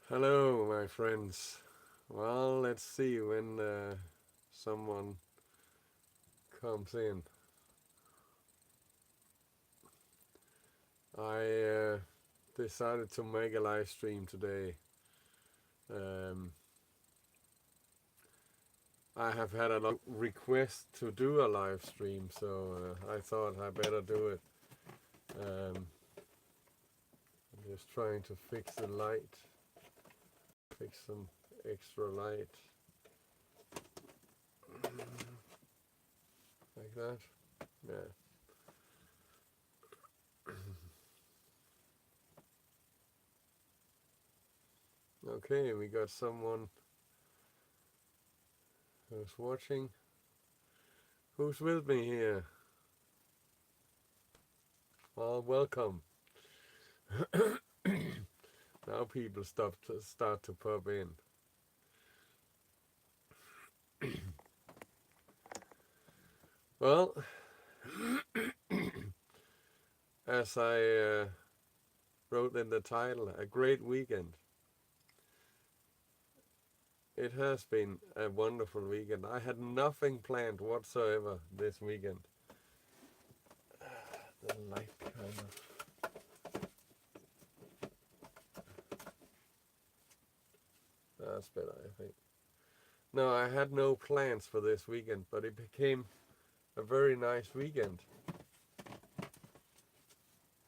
Hello, my friends. Well, let's see when someone comes in. I decided to make a live stream today. Um, I have had a lot of requests to do a live stream, so I thought I better do it. I'm just trying to fix the light, fix some extra light, like that. Yeah. Okay, we got someone who's watching. Who's with me here? Well, welcome. Now people start to pop in. Well, as I wrote in the title, a great weekend. It has been a wonderful weekend. I had nothing planned whatsoever this weekend. The light kind of. That's better, I think. No, I had no plans for this weekend, but it became a very nice weekend.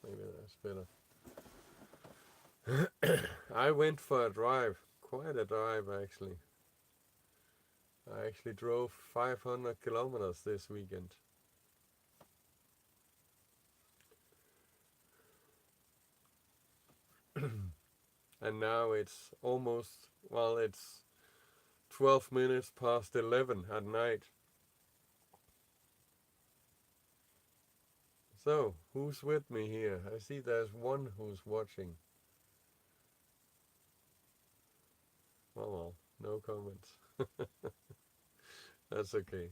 Maybe that's better. I went for a drive, quite a drive actually. I actually drove 500 kilometers this weekend. And now it's almost, well, it's 12 minutes past 11 at night. So, who's with me here? I see there's one who's watching. Well, no comments. That's okay.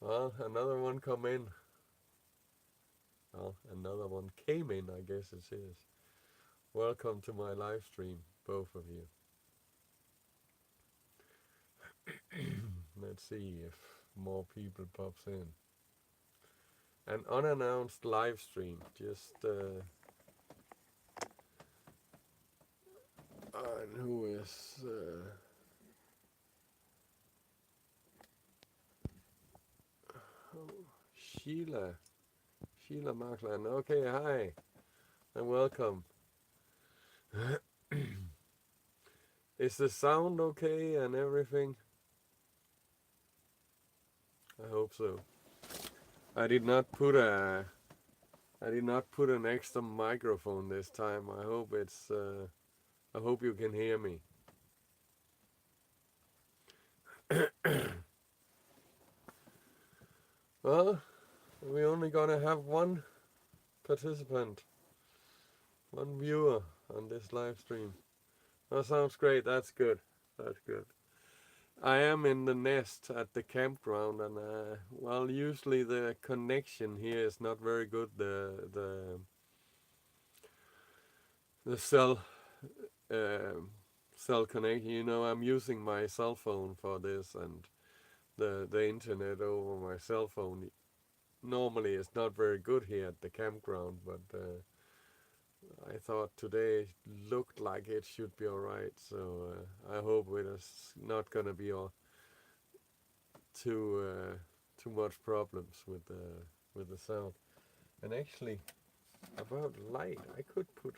Well, another one come in. Well, another one came in, I guess it is. Welcome to my live stream, both of you. Let's see if more people pops in. An unannounced live stream, just and who is Sheila Markland. Okay, hi and welcome. Is the sound okay and everything? I hope so. I did not put an extra microphone this time. I hope it's I hope you can hear me. Well, we're only gonna have one participant, one viewer on this live stream. That sounds great. That's good. That's good. I am in the nest at the campground, and well, usually the connection here is not very good. The uh, cell connection. You know, I'm using my cell phone for this, and the internet over my cell phone normally is not very good here at the campground. But I thought today looked like it should be alright. So I hope it is not gonna be too much problems with the sound. And actually, about light, I could put.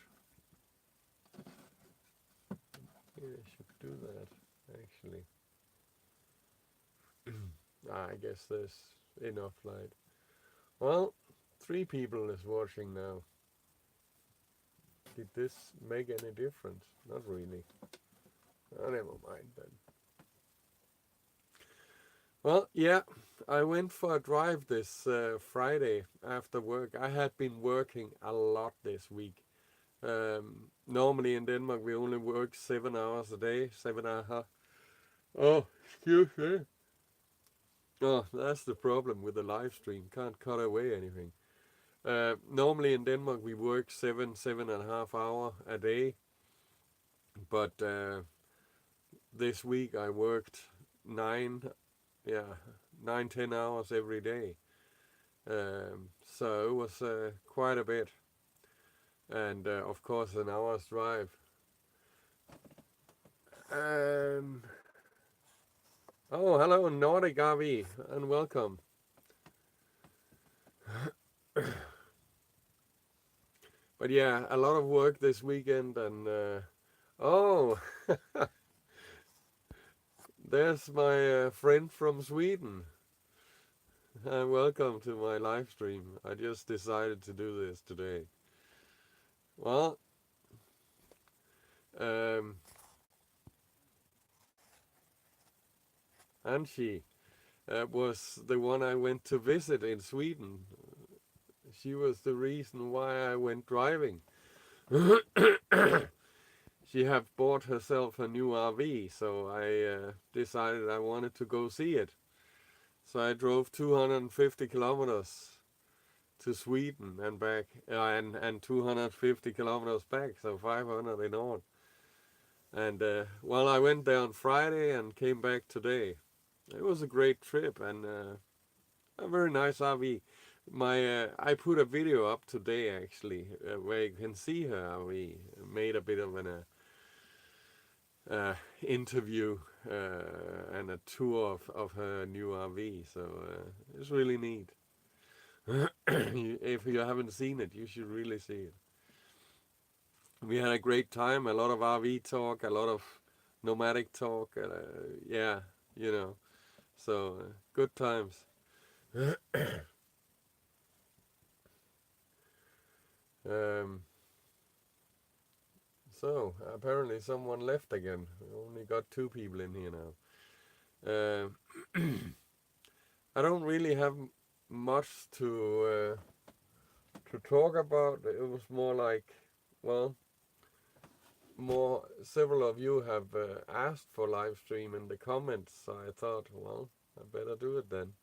Maybe I should do that. Actually, I guess there's enough light. Well, 3 people is watching now. Did this make any difference? Not really. Oh, never mind then. Well, yeah, I went for a drive this Friday after work. I had been working a lot this week. Normally in Denmark we only work 7 hours a day, 7.5. Oh, excuse me. Oh, that's the problem with the live stream. Can't cut away anything. Normally in Denmark we work 7.5 hours a day, but this week I worked 9, 10 hours every day. So it was quite a bit, and of course an hour's drive. Oh, hello Nordic RV, and welcome. But yeah, a lot of work this weekend, and oh, there's my friend from Sweden. Welcome to my live stream. I just decided to do this today. Well, Anshi was the one I went to visit in Sweden. She was the reason why I went driving. She had bought herself a new RV, so I decided I wanted to go see it. So I drove 250 kilometers to Sweden and back, and 250 kilometers back, so 500 in all. And well, I went there on Friday and came back today. It was a great trip and a very nice RV. I put a video up today actually where you can see her RV. Made a bit of an interview and a tour of her new RV. So it's really neat. If you haven't seen it, you should really see it. We had a great time. A lot of RV talk, a lot of nomadic talk. Yeah, you know. So good times. So apparently someone left again. We only got 2 people in here now. I don't really have much to talk about. It was more like, well, several of you have asked for live stream in the comments, so I thought, well, I better do it then.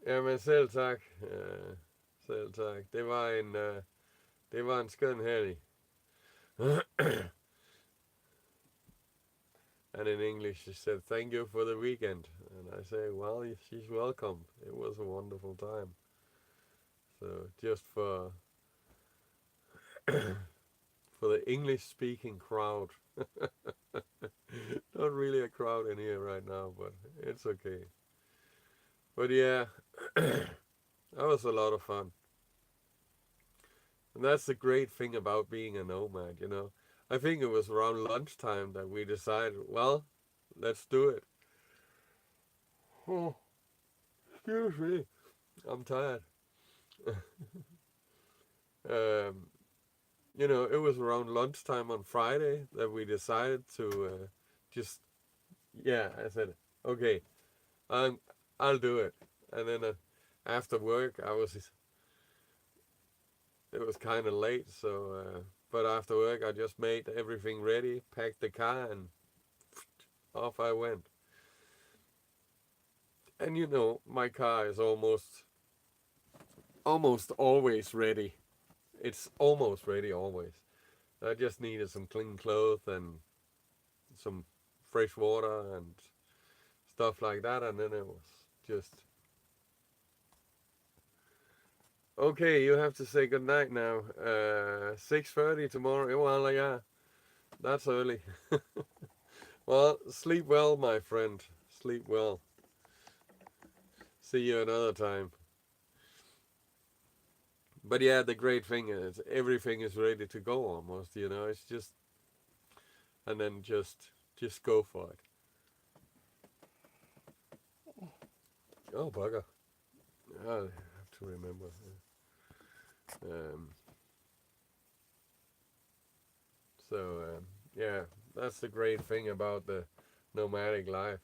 Ja, men selv tak. Selv tak. Det var en skøn helg. And in English she said, thank you for the weekend. And I say, well, she's welcome. It was a wonderful time. So just for the English-speaking crowd. Not really a crowd in here right now, but it's okay. But yeah, that was a lot of fun. And that's the great thing about being a nomad, you know. I think it was around lunchtime that we decided, well, let's do it. Oh, excuse me. I'm tired. You know, it was around lunchtime on Friday that we decided to just, yeah, I said, okay, I'll do it. And then after work, it was kind of late, so, but after work, I just made everything ready, packed the car, and off I went. And you know, my car is almost always ready. It's almost ready always. I just needed some clean clothes and some fresh water and stuff like that, and then it was just okay. You have to say good night now. 6:30 tomorrow. Well, yeah, that's early. Well, sleep well, my friend. Sleep well. See you another time. But yeah, the great thing is everything is ready to go almost, you know. It's just, and then just go for it. Oh, bugger. I have to remember. Yeah, that's the great thing about the nomadic life.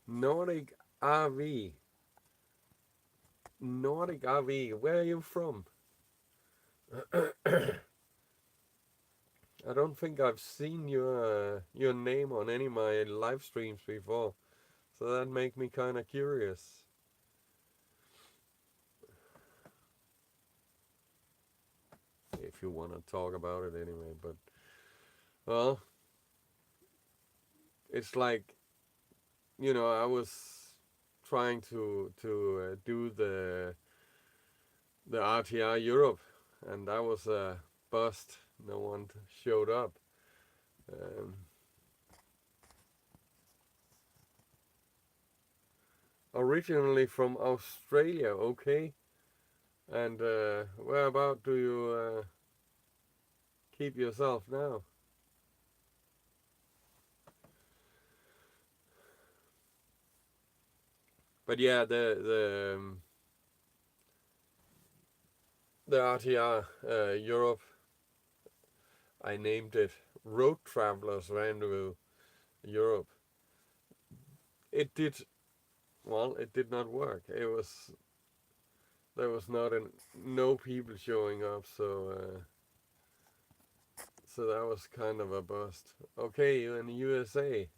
Nordic RV. Nordic RV, where are you from? I don't think I've seen your name on any of my live streams before, so that makes me kind of curious. you want to talk about it anyway. But well, it's like, I was trying to do the RTR Europe, and that was a bust. No one showed up. Um, Originally from Australia, okay. And where about do you keep yourself now? But yeah, the RTR Europe, I named it Road Travelers Rendezvous Europe. It did well. It did not work. There was no people showing up, so that was kind of a bust. Okay, you're in the USA.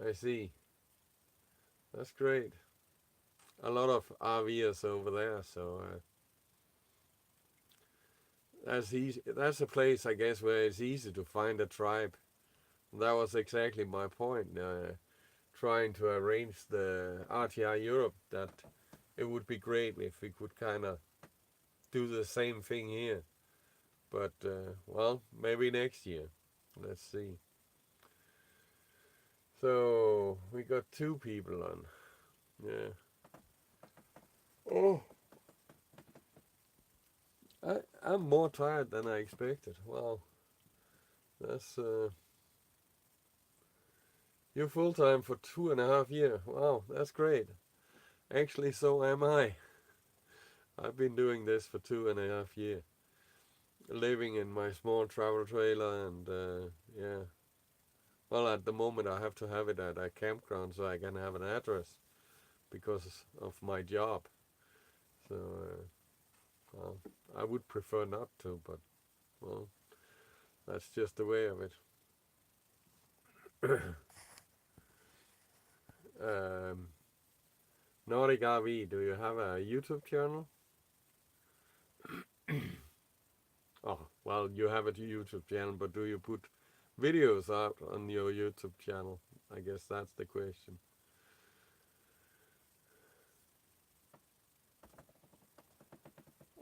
I see. That's great. A lot of RVers over there, so that's easy. That's a place, I guess, where it's easy to find a tribe. That was exactly my point. Trying to arrange the RTR Europe, that it would be great if we could kind of do the same thing here. But well, maybe next year. Let's see. So we got 2 people on. Yeah. Oh, I'm more tired than I expected. Wow, that's you're full time for 2.5 years. Wow, that's great. Actually, so am I. I've been doing this for 2.5 years, living in my small travel trailer, and yeah. Well, at the moment I have to have it at a campground so I can have an address because of my job. So, well, I would prefer not to, but well, that's just the way of it. um, Nordic RV, do you have a YouTube channel? Oh, well, you have a YouTube channel, but do you put videos out on your YouTube channel? I guess that's the question.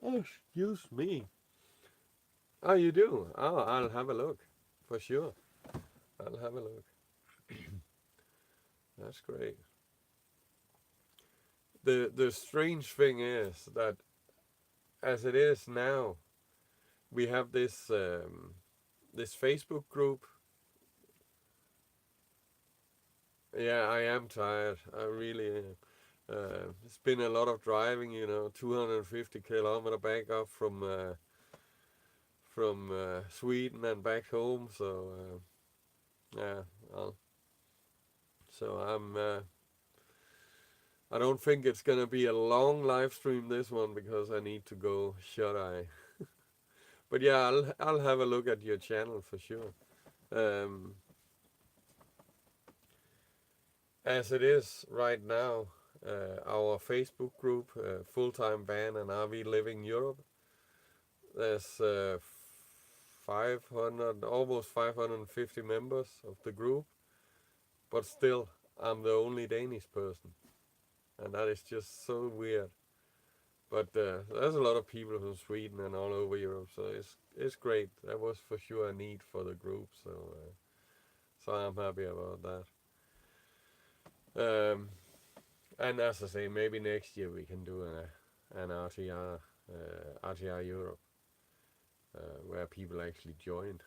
Oh, excuse me. Oh, you do? Oh, I'll have a look. For sure. I'll have a look. That's great. The strange thing is that as it is now, we have this Facebook group. Yeah, I am tired. I really am. It's been a lot of driving, 250 kilometer back up from Sweden and back home. So yeah, well, so I don't think it's gonna be a long live stream, this one, because I need to go shut eye. But yeah, I'll have a look at your channel for sure. As it is right now, our Facebook group, Full Time Van and RV Living Europe, there's 500, almost 550 members of the group, but still, I'm the only Danish person, and that is just so weird. But there's a lot of people from Sweden and all over Europe, so it's great. That was for sure a need for the group, so I'm happy about that. And as I say, maybe next year we can do an RTR Europe, where people actually join.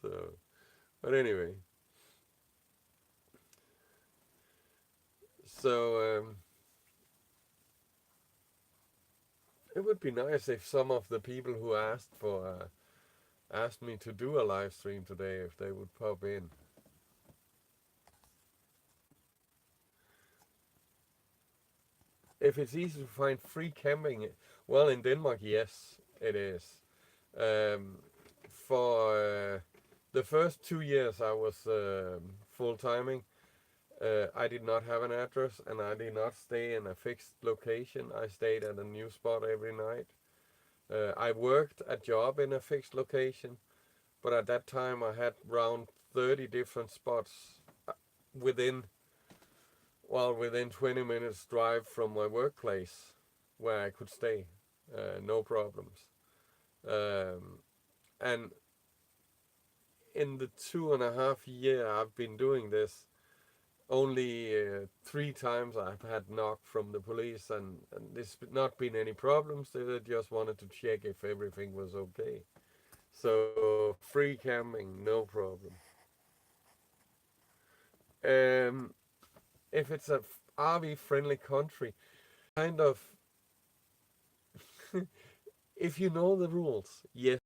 So, but anyway, so it would be nice if some of the people who asked me to do a live stream today, if they would pop in. If it's easy to find free camping, well, in Denmark, yes, it is. For the first 2 years I was full timing, I did not have an address, and I did not stay in a fixed location. I stayed at a new spot every night. I worked a job in a fixed location, but at that time I had around 30 different spots within, well, within 20 minutes drive from my workplace where I could stay, no problems. Um, and in the 2.5 year I've been doing this, only 3 times I've had knock from the police, and there's not been any problems. They just wanted to check if everything was okay. So free camping, no problem. Um, if it's a RV friendly country, kind of, if you know the rules, yes,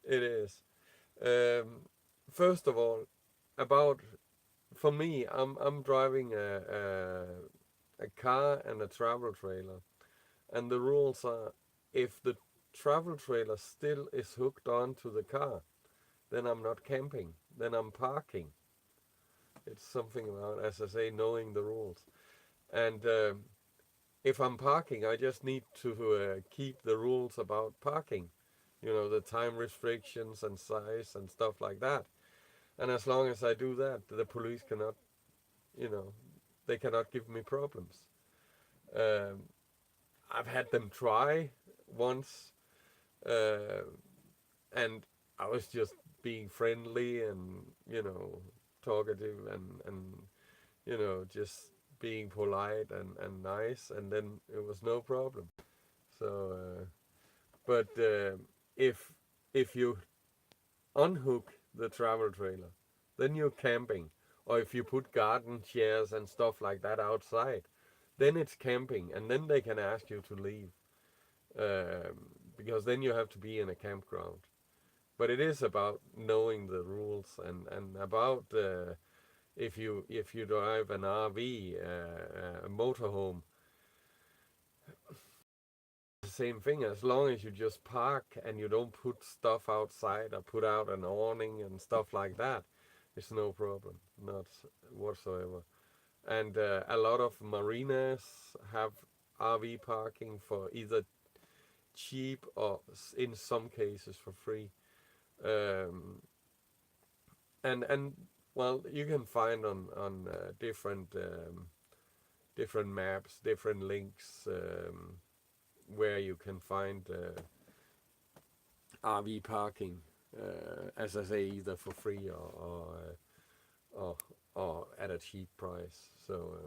it is. Um, First of all, about, for me, I'm driving a car and a travel trailer, and the rules are, if the travel trailer still is hooked onto the car, then I'm not camping, then I'm parking. It's something about, as I say, knowing the rules. And if I'm parking, I just need to keep the rules about parking, the time restrictions and size and stuff like that. And as long as I do that, the police cannot, you know, they cannot give me problems. Um, I've had them try once, uh, and I was just being friendly and, talkative and just being polite and nice, and then it was no problem. So, but if if you unhook the travel trailer, then you're camping. Or if you put garden chairs and stuff like that outside, then it's camping, and then they can ask you to leave, because then you have to be in a campground. But it is about knowing the rules, and about if you drive an RV, a motorhome, the same thing. As long as you just park and you don't put stuff outside or put out an awning and stuff like that, it's no problem, not whatsoever. And a lot of marinas have RV parking for either cheap or in some cases for free. Um, and well, you can find on different maps, different links, where you can find RV parking, as I say, either for free or or at a cheap price. So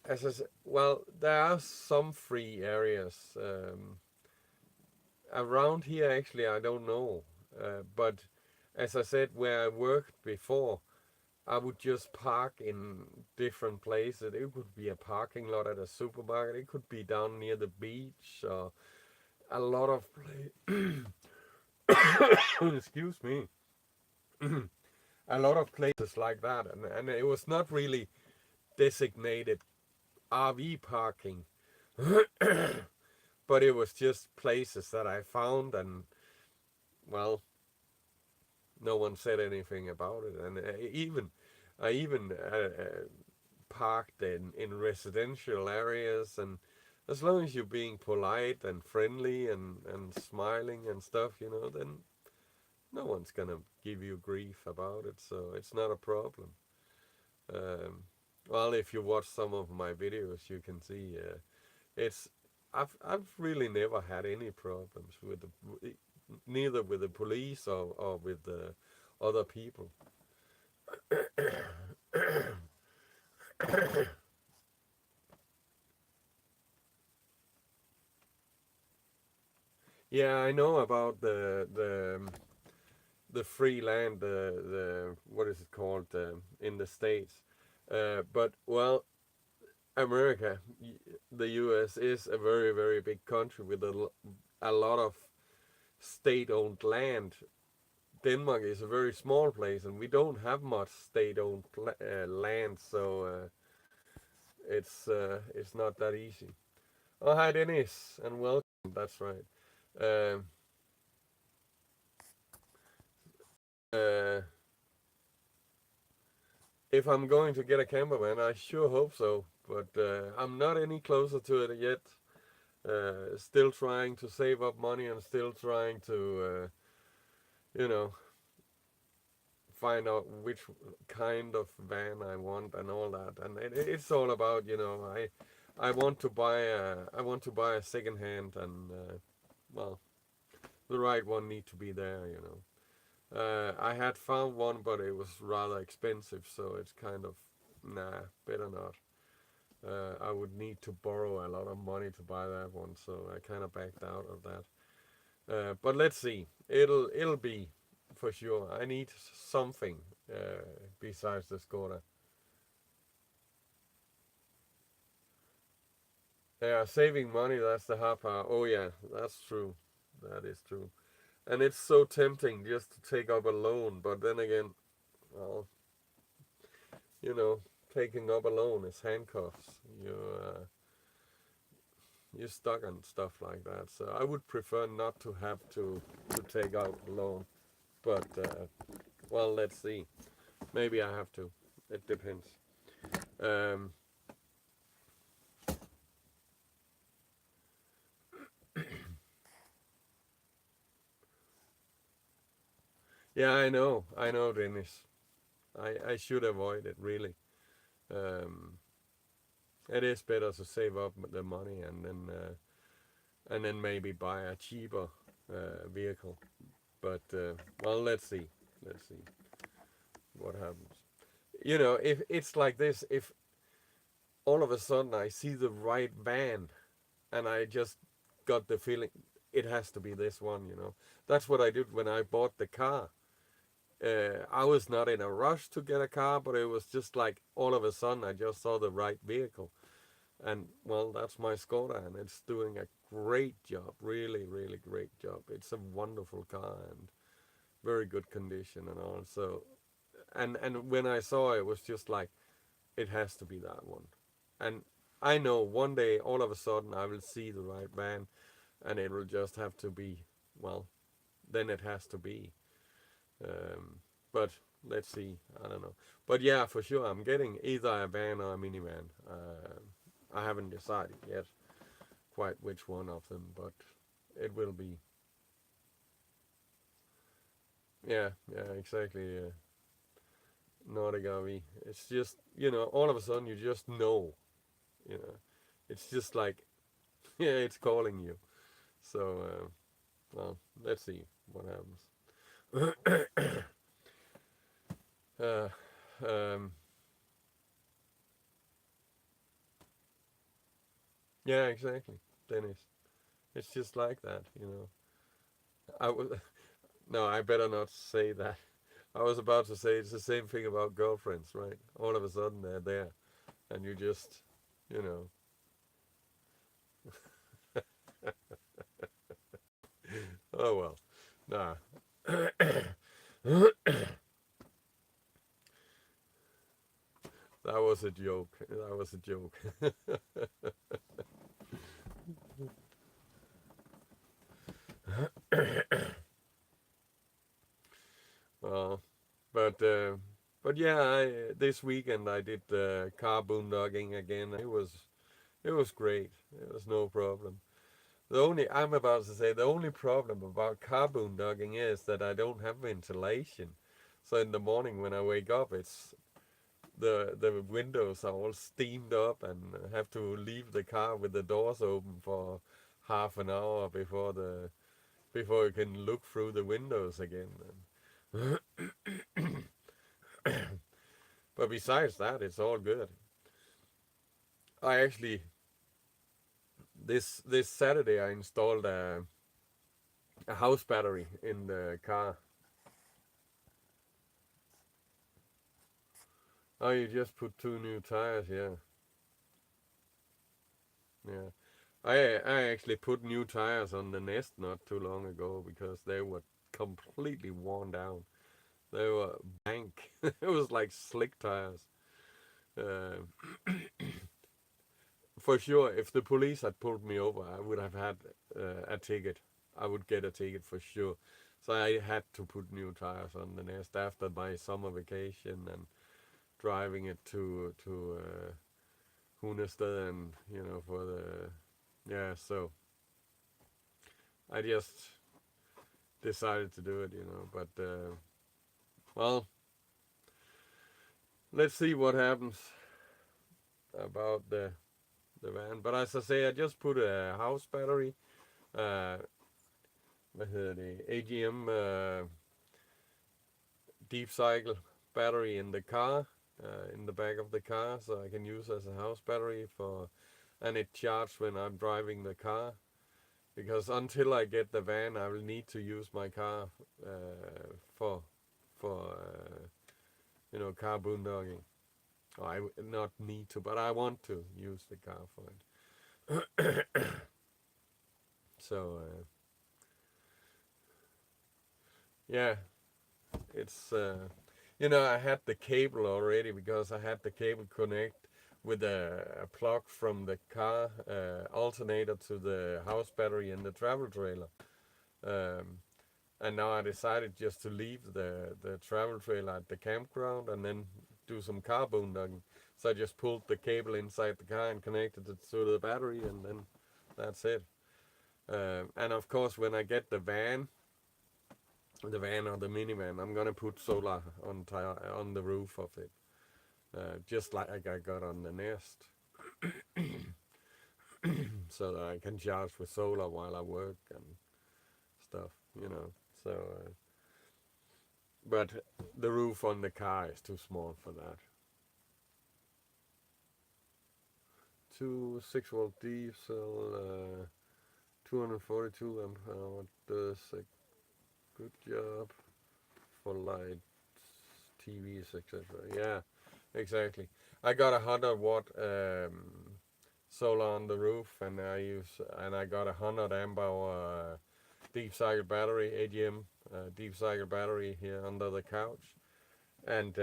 as I said, well, there are some free areas around here. Actually, I don't know, but as I said, where I worked before, I would just park in different places. It could be a parking lot at a supermarket. It could be down near the beach, or a lot of excuse me, a lot of places like that, and it was not really designated RV parking, but it was just places that I found, and well, no one said anything about it, and I even parked in residential areas, and as long as you're being polite and friendly and smiling and stuff, then no one's gonna give you grief about it, so it's not a problem. Um, well, if you watch some of my videos, you can see it's I've really never had any problems with neither with the police or with the other people. Yeah, I know about the free land, the what is it called, in the States, but well, America, the U.S. is a very, very big country with a lot of state-owned land. Denmark is a very small place, and we don't have much state-owned land, so it's not that easy. Oh, hi Dennis, and welcome. That's right. Um, Uh, if I'm going to get a camper van, I sure hope so. But I'm not any closer to it yet. Still trying to save up money and still trying to, you know, find out which kind of van I want and all that. And it's all about, I want to buy a second hand, and well, the right one need to be there. I had found one, but it was rather expensive, so it's kind of, nah, better not. I would need to borrow a lot of money to buy that one, so I kind of backed out of that. But let's see. It'll be for sure. I need something besides the Skoda. Yeah, saving money, that's the hard part. Oh yeah, that's true. That is true. And it's so tempting just to take up a loan, but then again, well, you know, taking up a loan is handcuffs. You're stuck on stuff like that. So I would prefer not to have to take out a loan. But well, let's see. Maybe I have to. It depends. Um, yeah, I know, Dennis. I should avoid it really. Um, it is better to save up the money and then maybe buy a cheaper vehicle. But well, let's see what happens. If it's like this, if all of a sudden I see the right van and I just got the feeling it has to be this one. That's what I did when I bought the car. I was not in a rush to get a car, but it was just like all of a sudden I just saw the right vehicle. And well, that's my Skoda, and it's doing a great job, really, really great job. It's a wonderful car and very good condition and all. So, and when I saw it, it was just like it has to be that one. And I know one day, all of a sudden, I will see the right van, and it will just have to be, well, then it has to be. But let's see. I don't know. But yeah, for sure, I'm getting either a van or a minivan. I haven't decided yet quite which one of them, but it will be. Yeah, yeah, exactly. Nordic RV. It's just, all of a sudden you just know. You know, it's just like, yeah, it's calling you. So, well, let's see what happens. uh, um, yeah, exactly, Dennis. It's just like that. I was no, I better not say that. I was about to say it's the same thing about girlfriends, right? All of a sudden they're there, and you just, you know, oh well, nah. That was a joke. That was a joke. uh, but uh, but yeah, this weekend I did car boondogging again. It was great. It was no problem. I'm about to say the only problem about car boondogging is that I don't have ventilation. So in the morning when I wake up, it's the windows are all steamed up, and I have to leave the car with the doors open for half an hour before you can look through the windows again. But besides that, it's all good. I actually this Saturday I installed a house battery in the car. Oh, you just put two new tires, yeah, yeah. I actually put new tires on the Nest not too long ago because they were completely worn down. They were blank. It was like slick tires. Uh, for sure, if the police had pulled me over, I would have had a ticket. I would get a ticket for sure. So I had to put new tires on the Nest after my summer vacation and driving it to Hunested, and for the so I just decided to do it, but well, let's see what happens about the van. But as I say, I just put a house battery, hvad hedder det, AGM deep cycle battery in the car, in the back of the car, so I can use as a house battery and it charges when I'm driving the car. Because until I get the van, I will need to use my car for car boondogging. I not need to, but I want to use the car for it. So yeah, it's I had the cable already, because I had the cable connect with a plug from the car alternator to the house battery in the travel trailer. And now I decided just to leave the travel trailer at the campground and then do some car boondogging. So I just pulled the cable inside the car and connected it to the battery, and then that's it. And of course, when I get the van or the minivan, I'm gonna put solar on the roof of it, just like I got on the Nest, so that I can charge with solar while I work and stuff. So, but the roof on the car is too small for that. 2 6-volt diesel, 242 amp hour, does a good job for lights, TVs, etc. Yeah, exactly. I got 100-watt solar on the roof, and I got 100 amp hour deep cycle battery, AGM deep cycle battery here under the couch, and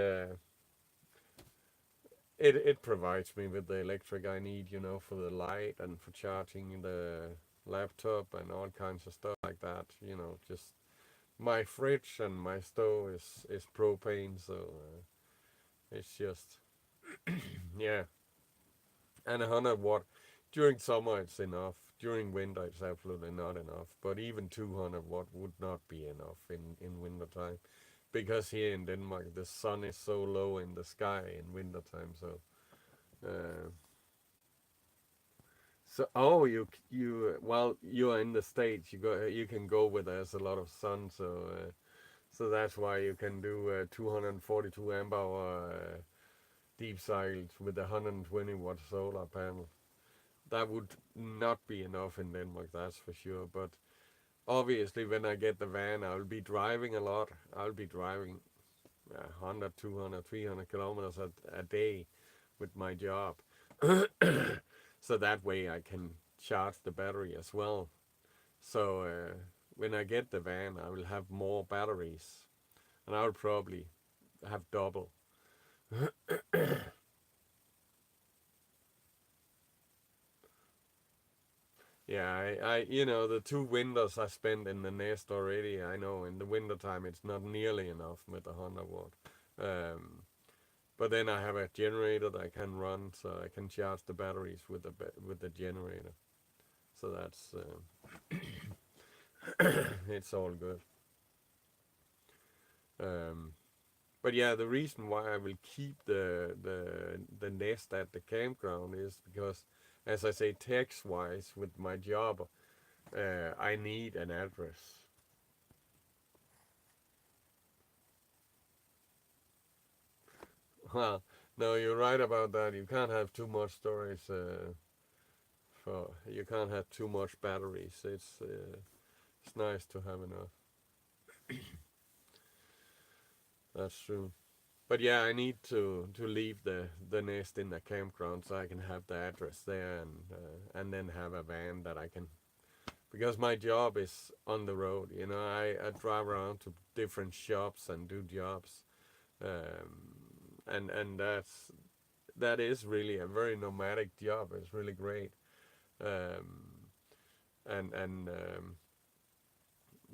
it provides me with the electric I need, for the light and for charging the laptop and all kinds of stuff like that. Just my fridge and my stove is propane, so it's just yeah. And 100-watt during summer it's enough. During winter it's absolutely not enough. But even 200-watt would not be enough in winter time, because here in Denmark the sun is so low in the sky in winter time. So you're in the States. You can go where there's a lot of sun. So that's why you can do 242 amp hour deep cycles with a 120-watt solar panel. That would not be enough in Denmark, that's for sure. But obviously, when I get the van, I'll be driving a lot. I'll be driving 100, 200, 300 kilometers a day with my job. So that way I can charge the battery as well. So when I get the van, I will have more batteries, and I'll probably have double. Yeah, the 2 winters I spent in the Nest already, I know in the winter time it's not nearly enough with the 100-watt. But then I have a generator that I can run, so I can charge the batteries with the generator. So that's it's all good. But yeah, the reason why I will keep the Nest at the campground is because, as I say, text-wise with my job, I need an address. Well, no, you're right about that. You can't have too much storage. You can't have too much batteries. It's nice to have enough. That's true. But yeah, I need to leave the Nest in the campground so I can have the address there, and then have a van that I can, because my job is on the road. I drive around to different shops and do jobs, and that is really a very nomadic job. It's really great, and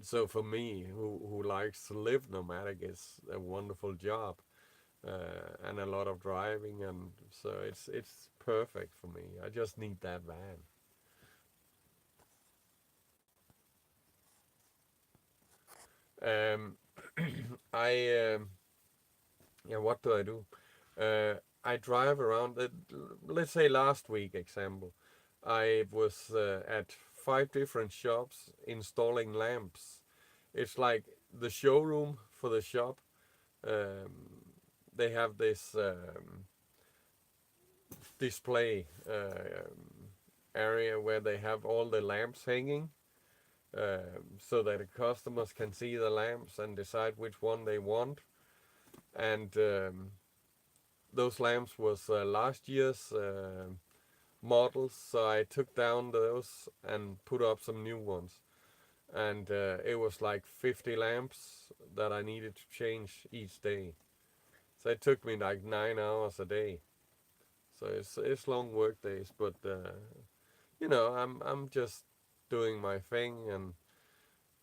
So for me, who likes to live nomadic, it's a wonderful job, and a lot of driving, and so it's perfect for me. I just need that van. Um, I yeah, what do I do? Uh, I drive around. Let's say last week example, I was at 5 different shops installing lamps. It's like the showroom for the shop. They have this display area where they have all the lamps hanging, so that the customers can see the lamps and decide which one they want. And those lamps was last year's models, so I took down those and put up some new ones. And it was like 50 lamps that I needed to change each day. So it took me like 9 hours a day. So it's long work days, but I'm just doing my thing, and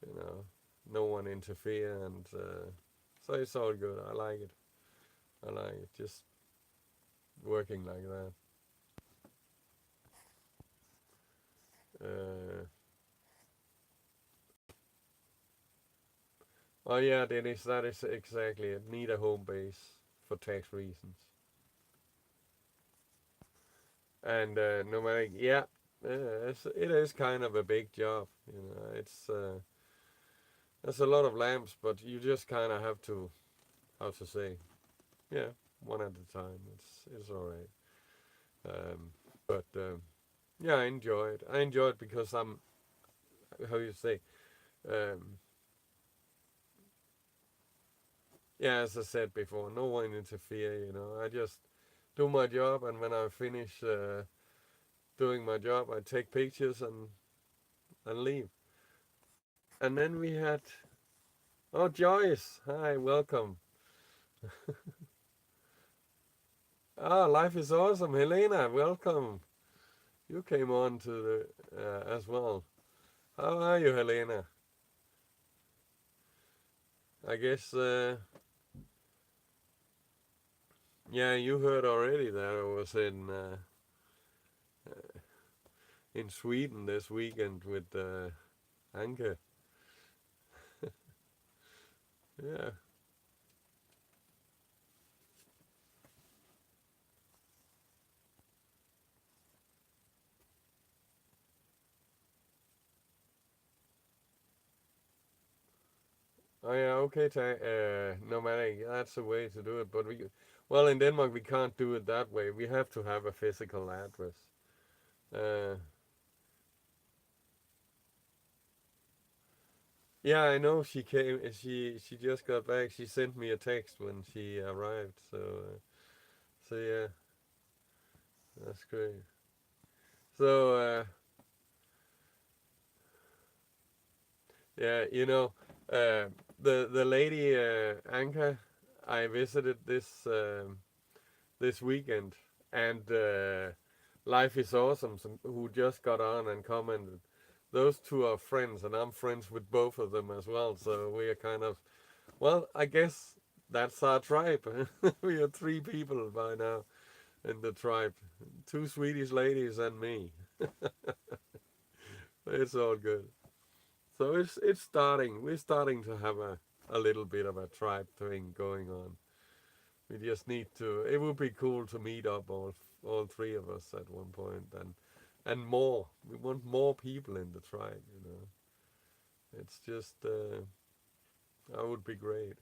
you know no one interfere, and so it's all good. I like it. I like it. Just working like that. Uh, oh yeah, Dennis, that is exactly it. Need a home base for tax reasons, and no matter, yeah, it is kind of a big job. It's there's a lot of lamps, but you just kind of have to, how to say, yeah, one at a time. It's all right. Um, but yeah, I enjoy it. I enjoy it because I'm, how you say, um, yeah, as I said before, no one interfere. I just do my job, and when I finish doing my job, I take pictures and leave. And then we had, oh, Joyce, hi, welcome. Ah, life is awesome, Helena, welcome. You came on to the as well. How are you, Helena? I guess yeah, you heard already that I was in Sweden this weekend with Anke. Yeah. Oh yeah, okay, nomadic. That's the way to do it. But well, in Denmark we can't do it that way. We have to have a physical address. Uh, yeah, I know she came. She just got back. She sent me a text when she arrived. So yeah, that's great. So yeah, the lady Anka I visited this weekend, and Life is Awesome, who just got on and commented. Those two are friends, and I'm friends with both of them as well. So we are kind of, well, I guess that's our tribe. We are three people by now in the tribe, two Swedish ladies and me. It's all good. So it's starting. We're starting to have a little bit of a tribe thing going on. We just need to. It would be cool to meet up all three of us at one point, and more. We want more people in the tribe. It's just that would be great.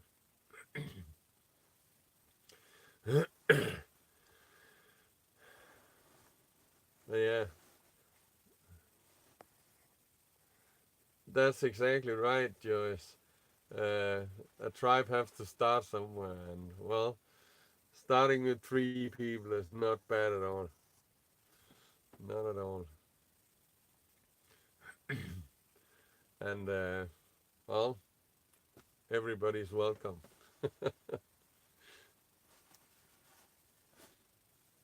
Yeah, that's exactly right, Joyce. A tribe has to start somewhere, and well, starting with three people is not bad at all. Not at all. And well, everybody's welcome.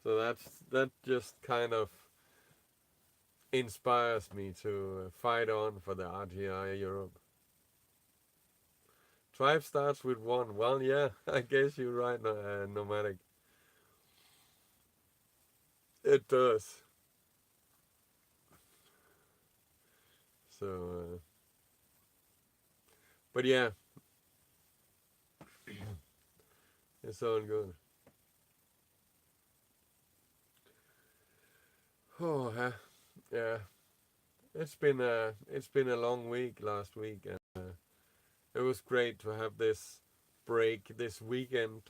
So that just kind of inspires me to fight on for the RTI Europe. 5 starts with 1. Well, yeah, I guess you're right, Nomadic. It does. So, but yeah, it's all good. Oh, yeah. It's been a long week last week, and it was great to have this break this weekend,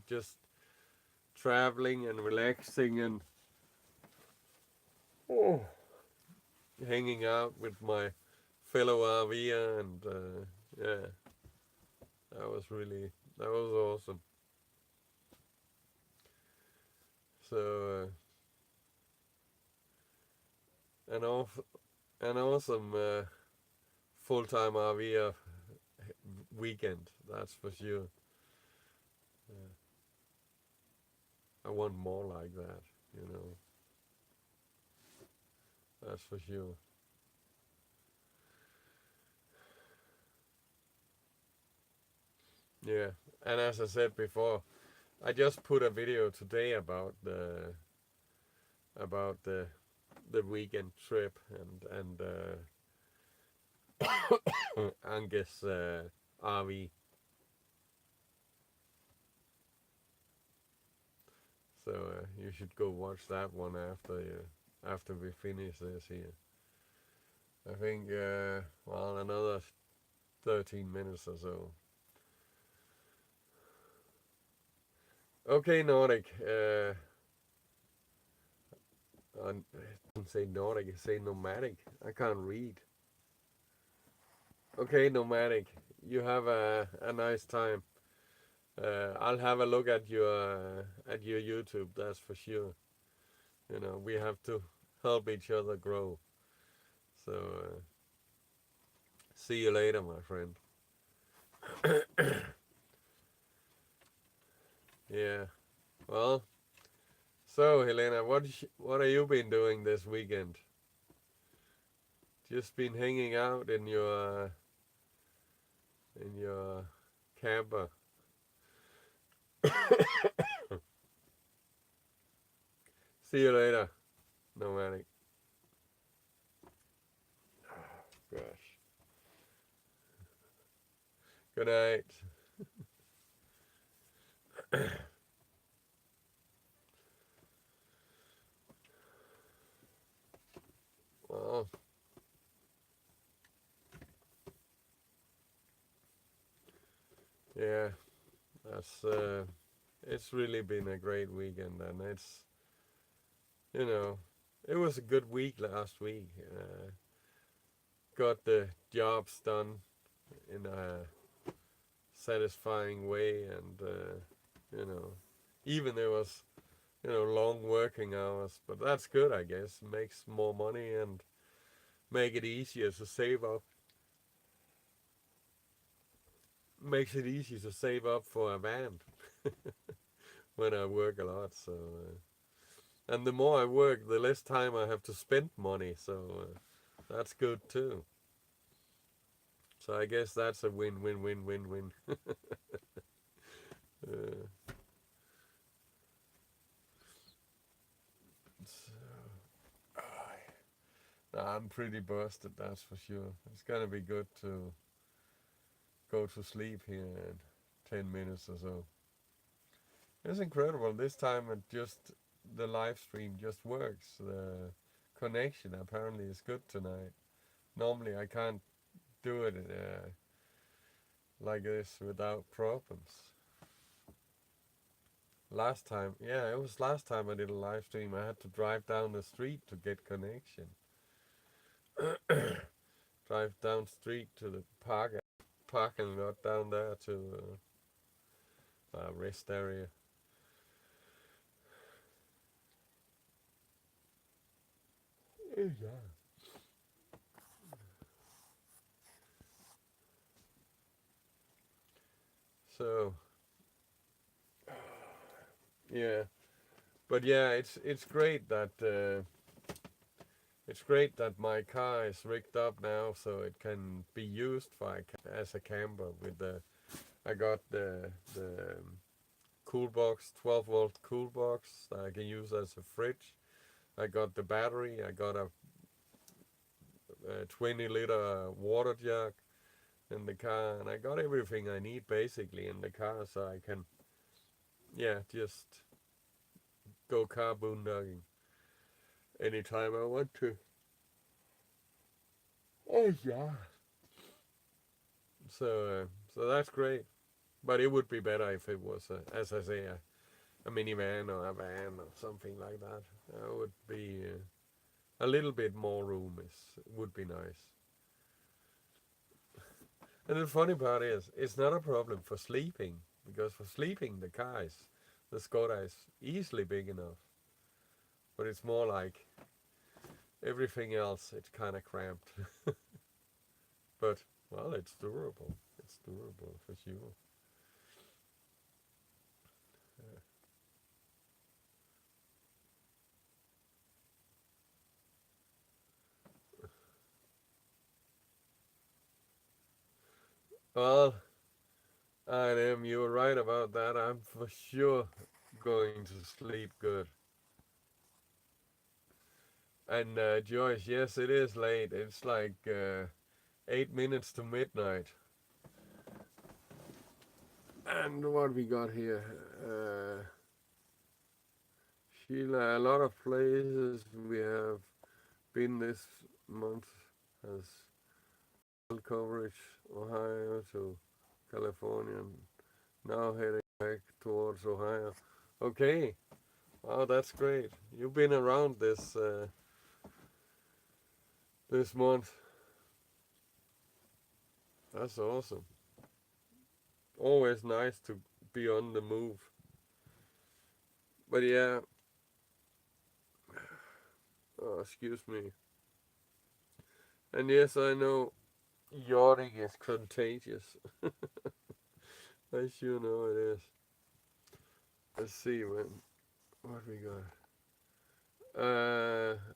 just traveling and relaxing and oh, hanging out with my fellow RVer, and yeah, that was awesome. So an an awesome full-time RVer weekend, that's for sure. Uh, I want more like that, you know. That's for sure. Yeah, and as I said before, I just put a video today about the weekend trip and Angus RV. So you should go watch that one after we finish this here. I think well, another 13 minutes or so. Okay, Nordic. I don't say Nordic, I say nomadic. I can't read. Okay, nomadic. You have a nice time. I'll have a look at your YouTube. That's for sure. You know, we have to help each other grow. So see you later, my friend. Yeah. Well, so Helena, what have you been doing this weekend? Just been hanging out in your camper. See you later, nomadic. Gosh. Good night. Well, yeah, that's it's really been a great weekend, and it's, you know, it was a good week last week. Got the jobs done in a satisfying way, and you know, even there was, you know, long working hours, but that's good, I guess. Makes more money and make it easier to save up. Makes it easy to save up for a van when I work a lot. So, and the more I work, the less time I have to spend money. So that's good too. So I guess that's a win. uh, so, I'm pretty busted, that's for sure. It's gonna be good to go to sleep here in 10 minutes or so. It's incredible. This time the live stream just works. The connection apparently is good tonight. Normally I can't do it like this without problems. Last time, yeah, it was last time I did a live stream. I had to drive down the street to get connection. Drive down street to the parking lot down there to rest area. Yeah. So yeah, but yeah, it's great that my car is rigged up now, so it can be used as a camper with the I got the cool box, 12-volt cool box that I can use as a fridge. I got the battery. I got a 20-liter water jug in the car, and I got everything I need basically in the car, so I can, yeah, just go car boondogging anytime I want to. Oh yeah. So that's great. But it would be better if it was, as I say, a minivan or a van or something like that. It would be a little bit more room would be nice. And the funny part is, it's not a problem for sleeping, because for sleeping the Skoda is easily big enough. But it's more like everything else, it's kind of cramped. But, well, it's durable. It's durable for sure. Well, you're right about that. I'm for sure going to sleep good. And Joyce, yes, it is late. It's like 8 minutes to midnight. And what we got here? Sheila, a lot of places we have been this month has coverage, Ohio to California, now heading back towards Ohio. Okay, wow, that's great. You've been around this month. That's awesome. Always nice to be on the move. But yeah, oh, excuse me. And yes, I know yachting is contagious. I sure know it is. Let's see what we got.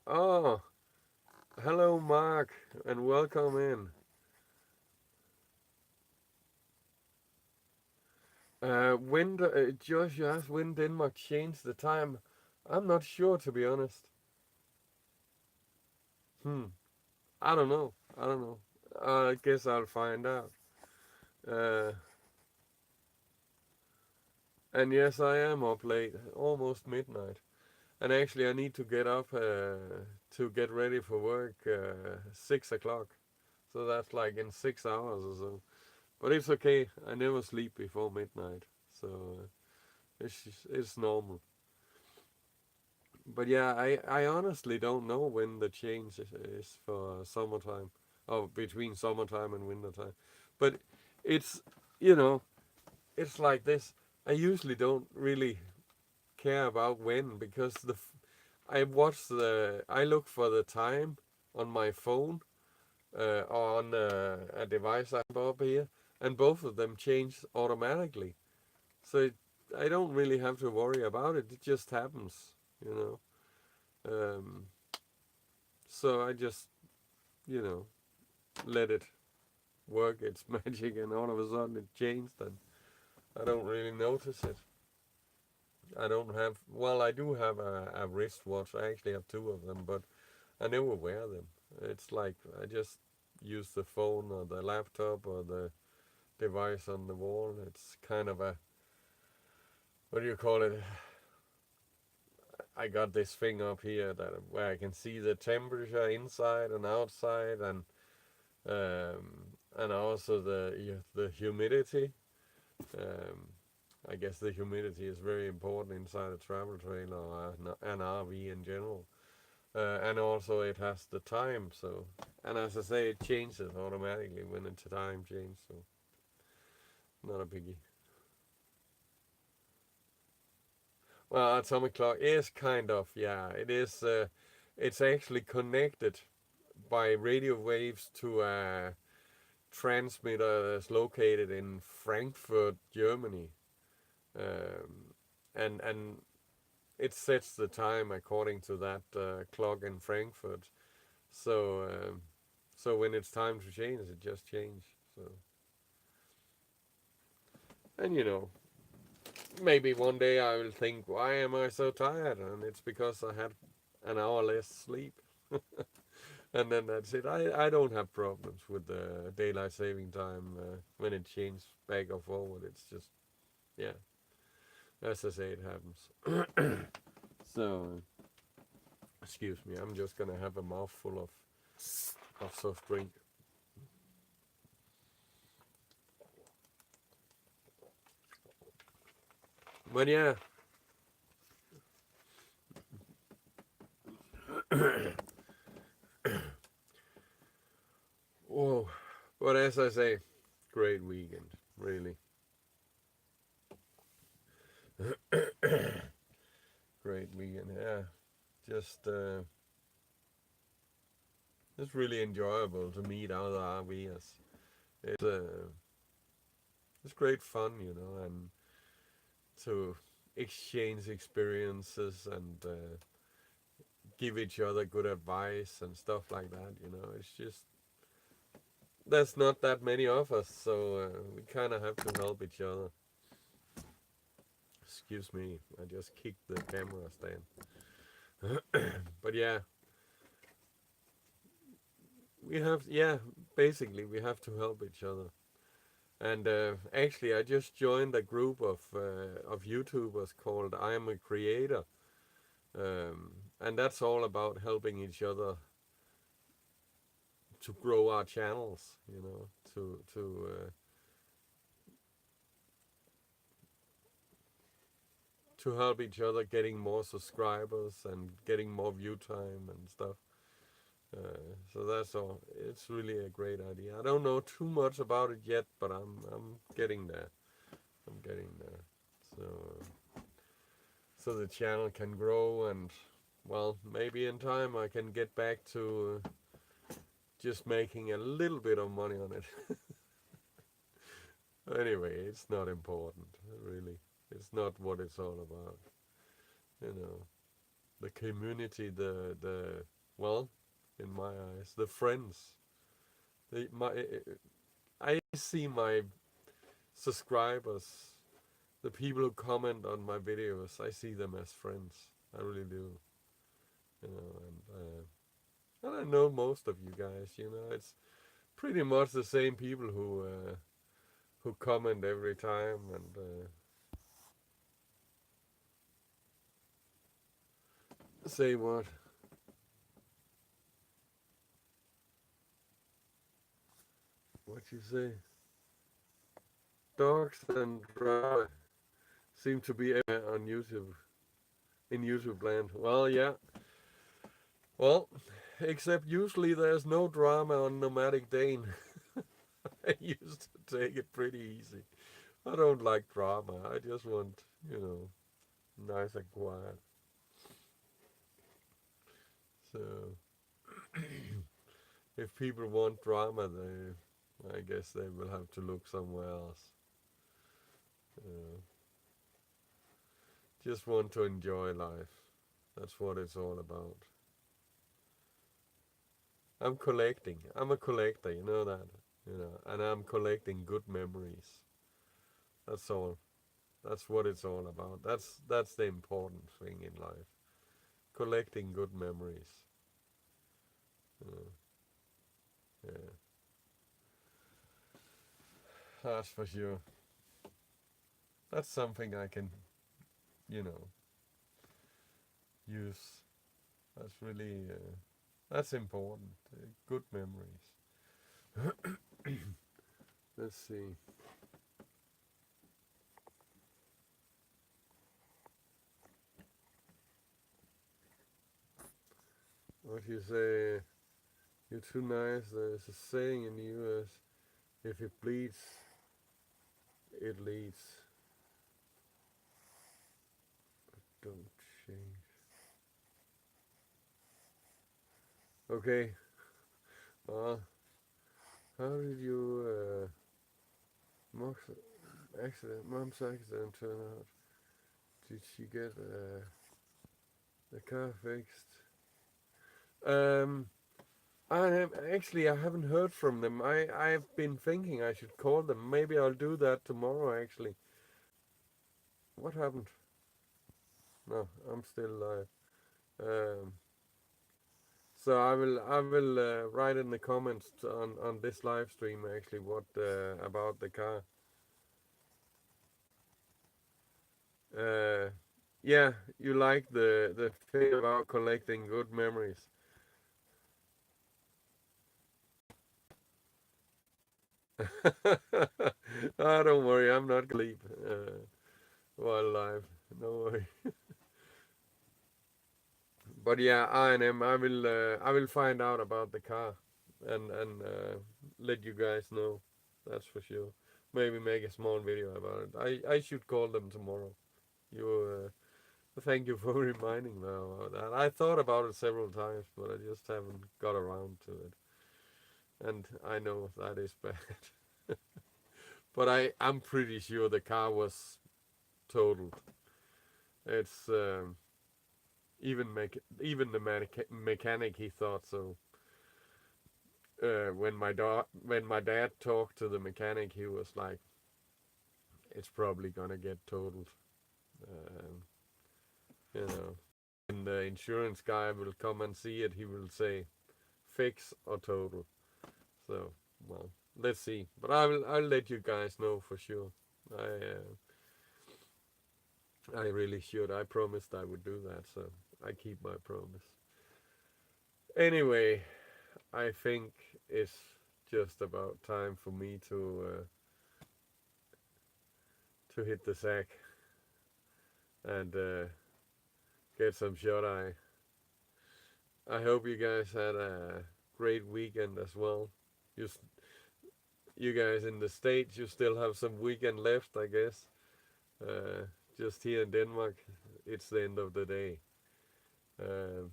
Oh, hello, Mark, and welcome in. Josh, you asked when Denmark changed the time. I'm not sure, to be honest. I don't know. I don't know. I guess I'll find out. Uh, and yes, I am up late, almost midnight. And actually, I need to get up to get ready for work 6 o'clock. So that's like in 6 hours or so. But it's okay. I never sleep before midnight, so it's normal. But yeah, I honestly don't know when the change is for summertime, or between summertime and wintertime. But it's, you know, it's like this. I usually don't really care about when, because I look for the time on my phone, on a device I have up here, and both of them change automatically. So I don't really have to worry about it. It just happens, you know. Um, so I just, you know, let it work its magic, and all of a sudden it changed, and I don't really notice it. I don't have, well, I do have a wristwatch. I actually have two of them, but I never wear them. It's like I just use the phone or the laptop or the device on the wall. It's kind of a, what do you call it? I got this thing up here where I can see the temperature inside and outside, and also the humidity. Um, I guess the humidity is very important inside a travel trailer or an RV in general. And also it has the time, so, and as I say, it changes automatically when it's time change, so not a biggie. Well, atomic clock is kind of, yeah, it is. It's actually connected by radio waves to a transmitter that's located in Frankfurt, Germany, um, and it sets the time according to that clock in Frankfurt. So so when it's time to change, it just changes. So And maybe one day I will think, why am I so tired? And it's because I had an hour less sleep. And then that's it. I don't have problems with the daylight saving time when it changes back or forward. It's just, yeah, as I say, it happens. So, excuse me, I'm just gonna have a mouthful of soft drink. But yeah, whoa. But as I say, great weekend, really. Great weekend, yeah. Just, it's really enjoyable to meet other RVers. It's, it's great fun, and to exchange experiences and give each other good advice and stuff like that. It's just there's not that many of us, so we kind of have to help each other. Excuse me, I just kicked the camera stand. But yeah, basically we have to help each other. And actually, I just joined a group of YouTubers called I Am a Creator, and that's all about helping each other to grow our channels. To help each other getting more subscribers and getting more view time and stuff. So that's all. It's really a great idea. I don't know too much about it yet, but I'm getting there. I'm getting there. So the channel can grow, and well, maybe in time I can get back to just making a little bit of money on it. Anyway, it's not important, really. It's not what it's all about. You know, the community, the well, in my eyes, the friends. I see my subscribers, the people who comment on my videos. I see them as friends. I really do. And I know most of you guys. It's pretty much the same people who comment every time. And say what? What you say? Dogs and drama seem to be on YouTube, in YouTube land. Well, yeah. Well, except usually there's no drama on Nomadic Dane. I used to take it pretty easy. I don't like drama. I just want, nice and quiet. So if people want drama, I guess they will have to look somewhere else. Uh, just want to enjoy life. That's what it's all about. I'm collecting. I'm a collector, you know that. And I'm collecting good memories. That's all. That's what it's all about. That's the important thing in life. Collecting good memories. Uh, yeah, that's for sure. That's something I can, you know, use. That's really that's important. Good memories. Let's see. What you say? You're too nice. There's a saying in the U.S. If it bleeds, it leads. Don't change. Okay. Well, how did you mom's mom's accident turn out? Did she get the car fixed? Um, I haven't heard from them. I've been thinking I should call them. Maybe I'll do that tomorrow. Actually, What happened? No, I'm still live. Um, so I will write in the comments on this live stream actually what about the car. Uh, yeah, you like the thing about collecting good memories. Ah, don't worry, I'm not gonna sleep while live. No worry. But yeah, I&M, I will find out about the car and let you guys know. That's for sure. Maybe make a small video about it. I should call them tomorrow. You thank you for reminding me about that. I thought about it several times, but I just haven't got around to it. And I know that is bad. But I'm pretty sure the car was totaled. It's even the mechanic he thought so. When my dad talked to the mechanic, he was like, "It's probably gonna get totaled." Um, you know, and the insurance guy will come and see it. He will say, "Fix or total." So, well, let's see. But I'll let you guys know for sure. I really should. I promised I would do that, so I keep my promise. Anyway, I think it's just about time for me to hit the sack and get some shut eye. I hope you guys had a great weekend as well. You you guys in the States, you still have some weekend left, I guess. Uh, just here in Denmark, it's the end of the day. Um,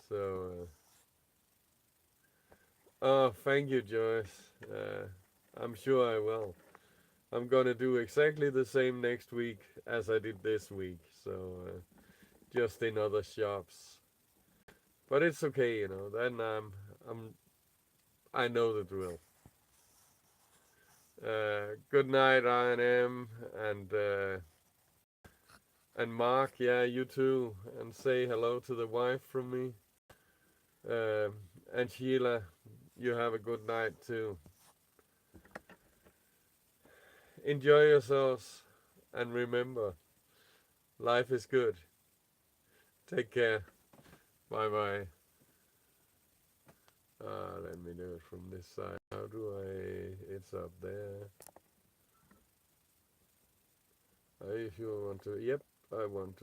so, oh, thank you, Joyce. I'm sure I will. I'm gonna do exactly the same next week as I did this week. So, just in other shops. But it's okay, you know. Then I know the drill. Good night, I&M, and Mark. Yeah, you too, and say hello to the wife from me. Um, and Sheila, you have a good night too. Enjoy yourselves, and remember, life is good. Take care. Bye bye. Let me do it from this side. How do I? It's up there. Are you sure I want to? Yep, I want to.